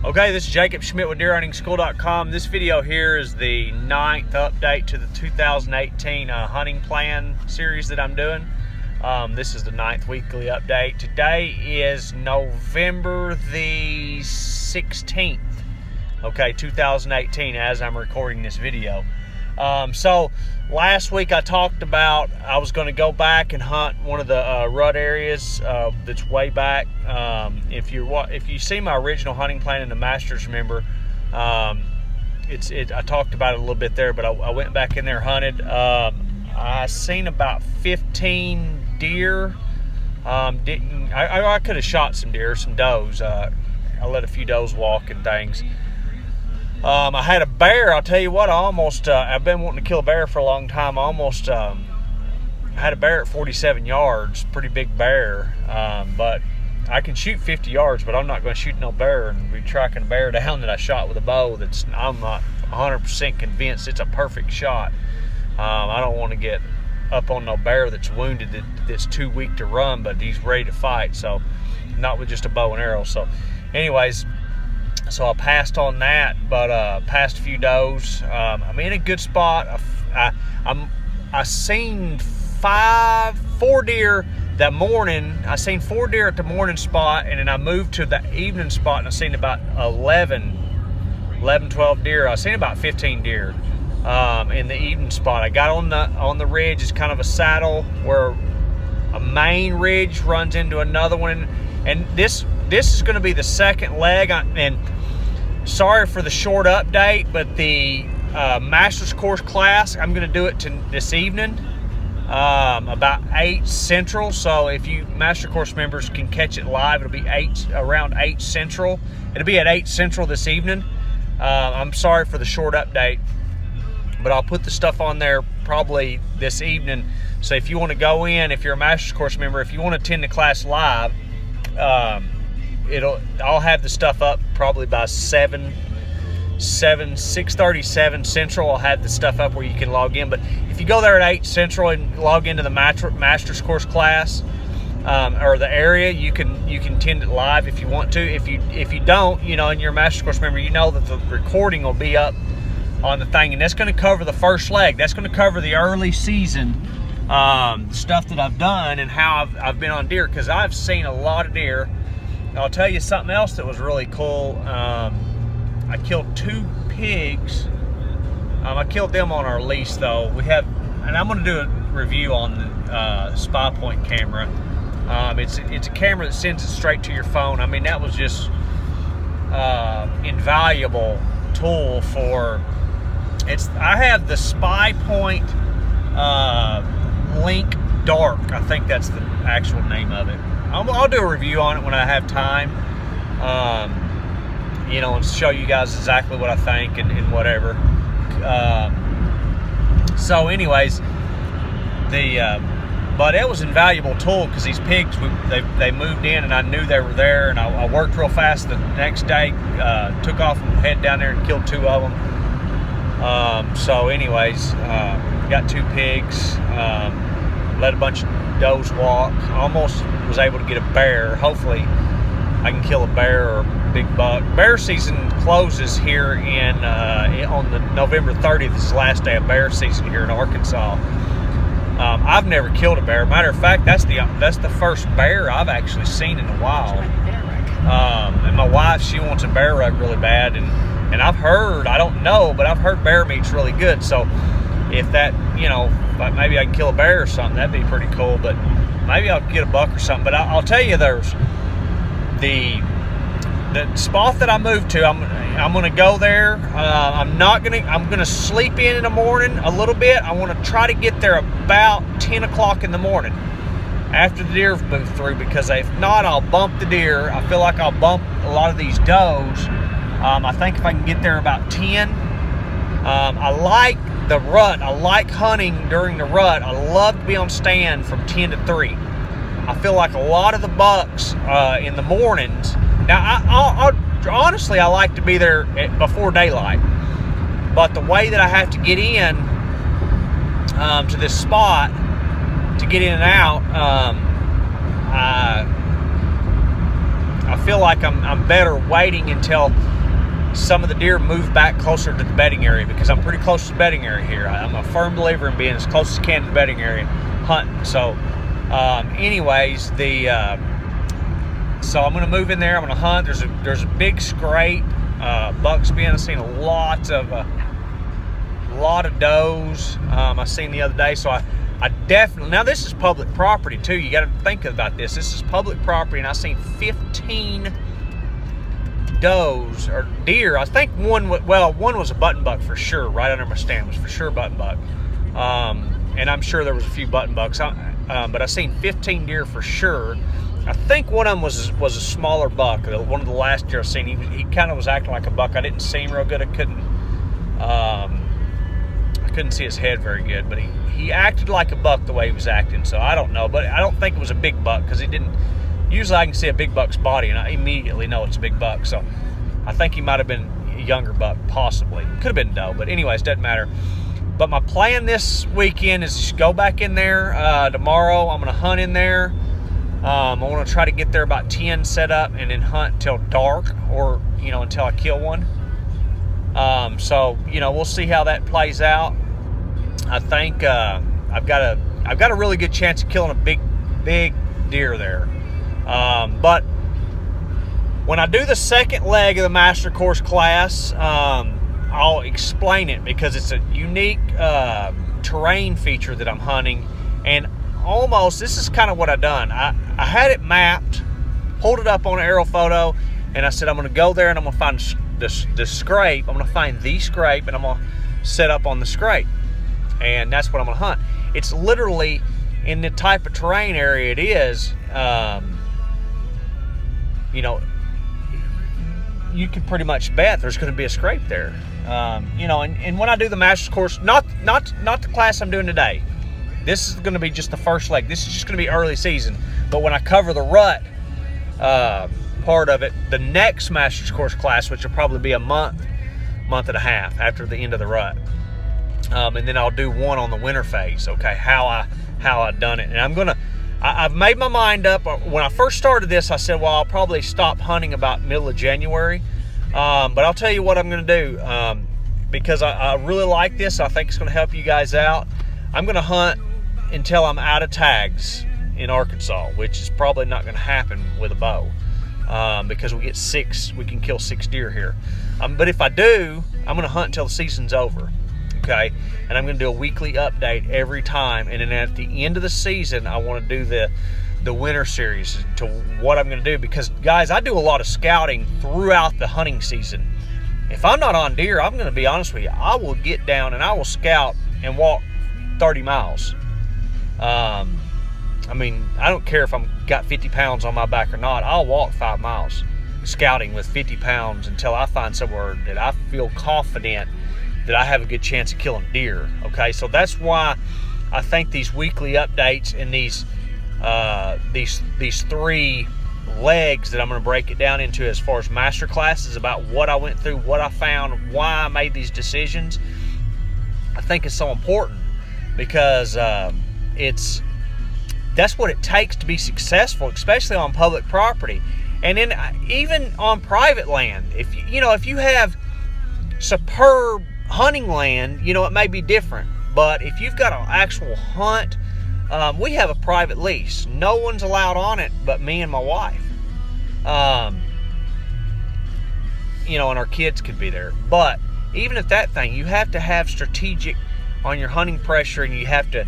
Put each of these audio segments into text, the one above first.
Okay, this is Jacob Schmitt with deerhuntingschool.com. This video here is the 9th update to the 2018 hunting plan series that I'm doing. This is the 9th weekly update. Today is November the 16th, okay, 2018, as I'm recording this video. So last week I talked about I was going to go back and hunt one of the rut areas that's way back. If you see my original hunting plan in the Masters, remember, I talked about it a little bit there, but I went back in there, hunted. I seen about 15 deer. I could have shot some deer, some does. I let a few does walk and things. I had a bear. I'll tell you what, I've been wanting to kill a bear for a long time. I had a bear at 47 yards, pretty big bear. But I can shoot 50 yards, but I'm not going to shoot no bear and be tracking a bear down that I shot with a bow I'm not 100% convinced it's a perfect shot. I don't want to get up on no bear that's wounded, that's too weak to run, but he's ready to fight. So not with just a bow and arrow. So anyways, so I passed on that, but passed a few does. I'm in a good spot. I seen four deer that morning. I seen 4 deer at the morning spot, and then I moved to the evening spot, and I seen about 11, 12 deer. I seen about 15 deer in the evening spot. I got on the ridge. It's kind of a saddle where a main ridge runs into another one, and this is going to be the second leg. And sorry for the short update, but the Master's Course class, I'm going to do it this evening, about 8 Central. So if you Master Course members can catch it live, it'll be around 8 Central. It'll be at 8 Central this evening. I'm sorry for the short update, but I'll put the stuff on there probably this evening. So if you want to go in, if you're a Master Course member, if you want to attend the class live, I'll have the stuff up probably by 6:37 Central. I'll have the stuff up where you can log in. But if you go there at 8 Central and log into the Master's Course class, or the area, you can attend it live if you want to. If you don't, and you're a Master's Course member, you know that the recording will be up on the thing, and that's going to cover the first leg. That's going to cover the early season stuff that I've done and how I've been on deer, because I've seen a lot of deer. I'll tell you something else that was really cool. I killed 2 pigs. I killed them on our lease, though. And I'm going to do a review on the Spy Point camera. It's a camera that sends it straight to your phone. I mean, that was just invaluable tool for. I have the Spy Point Link Dark. I think that's the actual name of it. I'll do a review on it when I have time, and show you guys exactly what I think and whatever. So anyways, but it was an invaluable tool, because these pigs, they moved in and I knew they were there, and I worked real fast the next day, took off and head down there and killed 2 of them. So anyways, got 2 pigs, let a bunch of does walk, almost was able to get a bear. Hopefully I can kill a bear or a big buck. Bear season closes here on the November 30th. This is the last day of bear season here in Arkansas. I've never killed a bear. Matter of fact, that's the first bear I've actually seen in a while. And my wife, she wants a bear rug really bad, and I've heard, I don't know, but I've heard bear meat's really good. So if that, maybe I can kill a bear or something, that'd be pretty cool. But maybe I'll get a buck or something. But I'll tell you, there's the spot that I moved to. I'm gonna go there. I'm gonna sleep in the morning a little bit. I want to try to get there about 10 o'clock in the morning after the deer have moved through, because if not, I'll bump the deer. I feel like I'll bump a lot of these does. I think if I can get there about 10. I like the rut. I like hunting during the rut. I love to be on stand from 10 to 3. I feel like a lot of the bucks in the mornings. Now, honestly, I like to be there before daylight. But the way that I have to get in to this spot, to get in and out, I feel like I'm better waiting until some of the deer move back closer to the bedding area, because I'm pretty close to the bedding area here. I'm a firm believer in being as close as you can to the bedding area hunting. So anyways, so I'm going to move in there. I'm going to hunt. There's a big scrape, bucks being. I've seen a lot of does. I seen the other day. So I definitely, now this is public property too. You got to think about this. This is public property, and I seen 15 does or deer. I think one was a button buck for sure. Right under my stand was for sure a button buck. And I'm sure there was a few button bucks. But I seen 15 deer for sure. I think one of them was a smaller buck. One of the last deer I seen, he kind of was acting like a buck. I didn't see him real good. I couldn't see his head very good, but he acted like a buck the way he was acting. So I don't know, but I don't think it was a big buck, because he didn't. Usually I can see a big buck's body and I immediately know it's a big buck. So I think he might have been a younger buck, possibly. Could have been doe, but anyways, doesn't matter. But my plan this weekend is to go back in there tomorrow. I'm going to hunt in there. I want to try to get there about 10 set up, and then hunt till dark, or until I kill one. So we'll see how that plays out. I think I've got a really good chance of killing a big deer there. But when I do the second leg of the Master Course class, I'll explain it, because it's a unique terrain feature that I'm hunting. And this is kind of what I've done. I had it mapped, pulled it up on an aerial photo, and I said I'm going to go there and I'm going to find the scrape. I'm going to find the scrape, and I'm going to set up on the scrape. And that's what I'm going to hunt. It's literally, in the type of terrain area it is, you can pretty much bet there's going to be a scrape there. And when I do the Master's Course, not the class I'm doing today. This is going to be just the first leg. This is just going to be early season. But when I cover the rut part of it, the next Master's Course class, which will probably be a month and a half after the end of the rut, and then I'll do one on the winter phase. Okay, how I've done it, and I've made my mind up. When I first started this, I said, well, I'll probably stop hunting about middle of January. But I'll tell you what I'm going to do, because I really like this. I think it's going to help you guys out. I'm going to hunt until I'm out of tags in Arkansas, which is probably not going to happen with a bow, because we can kill 6 deer here. But if I do, I'm going to hunt until the season's over. Okay, and I'm going to do a weekly update every time, and then at the end of the season, I want to do the winter series to what I'm going to do, because guys, I do a lot of scouting throughout the hunting season. If I'm not on deer, I'm going to be honest with you, I will get down and I will scout and walk 30 miles. I don't care if I'm got 50 pounds on my back or not. I'll walk 5 miles scouting with 50 pounds until I find somewhere that I feel confident that I have a good chance of killing deer. Okay, so that's why I think these weekly updates and these 3 legs that I'm going to break it down into as far as master classes about what I went through, what I found, why I made these decisions, I think is so important, because that's what it takes to be successful, especially on public property. And then even on private land, if you have superb hunting land, it may be different. But if you've got an actual hunt, we have a private lease. No one's allowed on it but me and my wife. And our kids could be there. But even at that thing, you have to have strategic on your hunting pressure, and you have to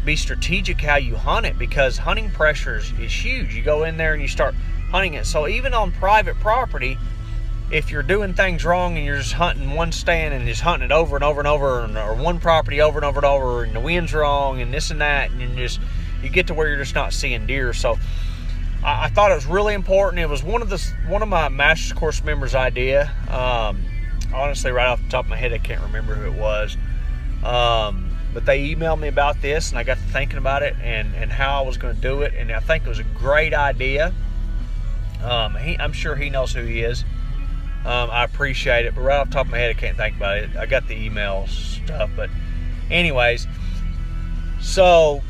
be strategic how you hunt it, because hunting pressure is huge. You go in there and you start hunting it. So even on private property, if you're doing things wrong and you're just hunting one stand and just hunting it over and over and over, or one property over and over and over, and the wind's wrong and this and that, and you get to where you're just not seeing deer. So I thought it was really important. It was one of my Master's Course members' idea. Honestly, right off the top of my head, I can't remember who it was. But they emailed me about this, and I got to thinking about it and how I was going to do it, and I think it was a great idea. I'm sure he knows who he is. I appreciate it, but right off the top of my head, I can't think about it. I got the email stuff, but anyways, so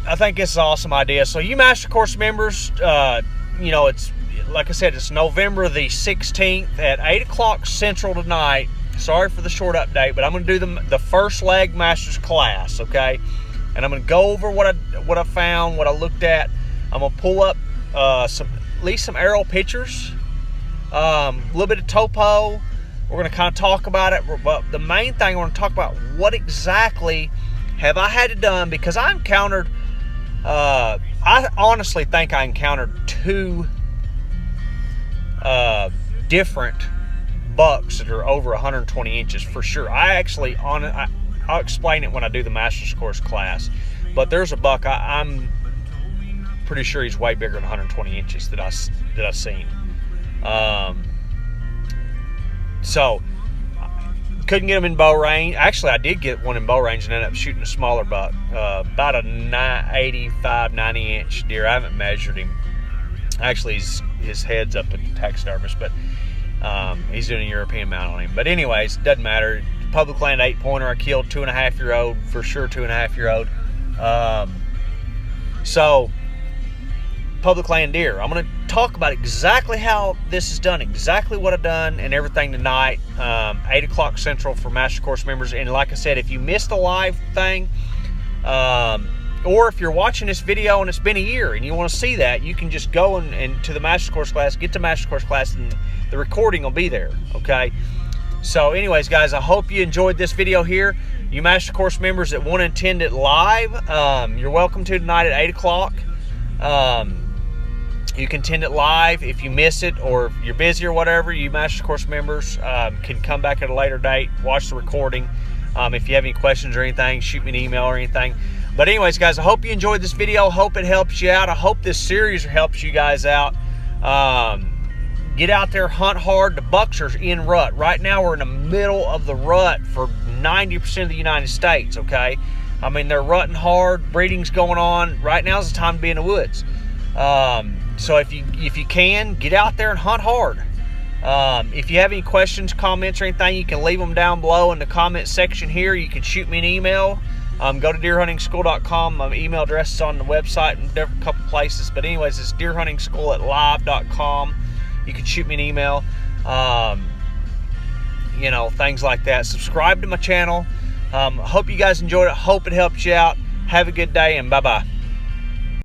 I think it's an awesome idea. So you Master Course members, like I said, it's November the 16th at 8 o'clock Central tonight. Sorry for the short update, but I'm going to do the first leg Masters class, okay? And I'm going to go over what I found, what I looked at. I'm going to pull up at least some aerial pictures, a little bit of topo. We're going to kind of talk about it, but the main thing I want to talk about, what exactly have I had to done, because I encountered, I honestly think I encountered 2 different bucks that are over 120 inches for sure. I'll explain it when I do the Master's Course class, but there's a buck I'm pretty sure he's way bigger than 120 inches that I've seen. So couldn't get him in bow range. Actually, I did get one in bow range and ended up shooting a smaller buck, about a 85, 90 inch deer. I haven't measured him. Actually, his head's up at the taxidermist, but he's doing a European mount on him. But anyways, doesn't matter. Public land 8-pointer. I killed 2.5-year-old, for sure 2.5-year-old. So public land deer. I'm going to talk about exactly how this is done, exactly what I've done and everything tonight, 8 o'clock Central for Master Course members. And like I said, if you missed the live thing, or if you're watching this video and it's been a year and you want to see that, you can just go and to the Master Course class, get to Master Course class, and the recording will be there, okay? So anyways, guys, I hope you enjoyed this video here. You Master Course members that want to attend it live, you're welcome to tonight at 8 o'clock. You can attend it live. If you miss it or if you're busy or whatever, you Master Course members can come back at a later date, watch the recording. If you have any questions or anything, shoot me an email or anything. But anyways, guys, I hope you enjoyed this video. Hope it helps you out. I hope this series helps you guys out. Get out there, hunt hard. The bucks are in rut. Right now, we're in the middle of the rut for 90% of the United States, okay? I mean, they're rutting hard. Breeding's going on. Right now is the time to be in the woods. So if you can, get out there and hunt hard. If you have any questions, comments, or anything, you can leave them down below in the comment section here. You can shoot me an email. Go to deerhuntingschool.com. My email address is on the website in a couple places. But anyways, it's deerhuntingschool@live.com. You can shoot me an email. You know, things like that. Subscribe to my channel. Hope you guys enjoyed it. Hope it helps you out. Have a good day, and bye-bye.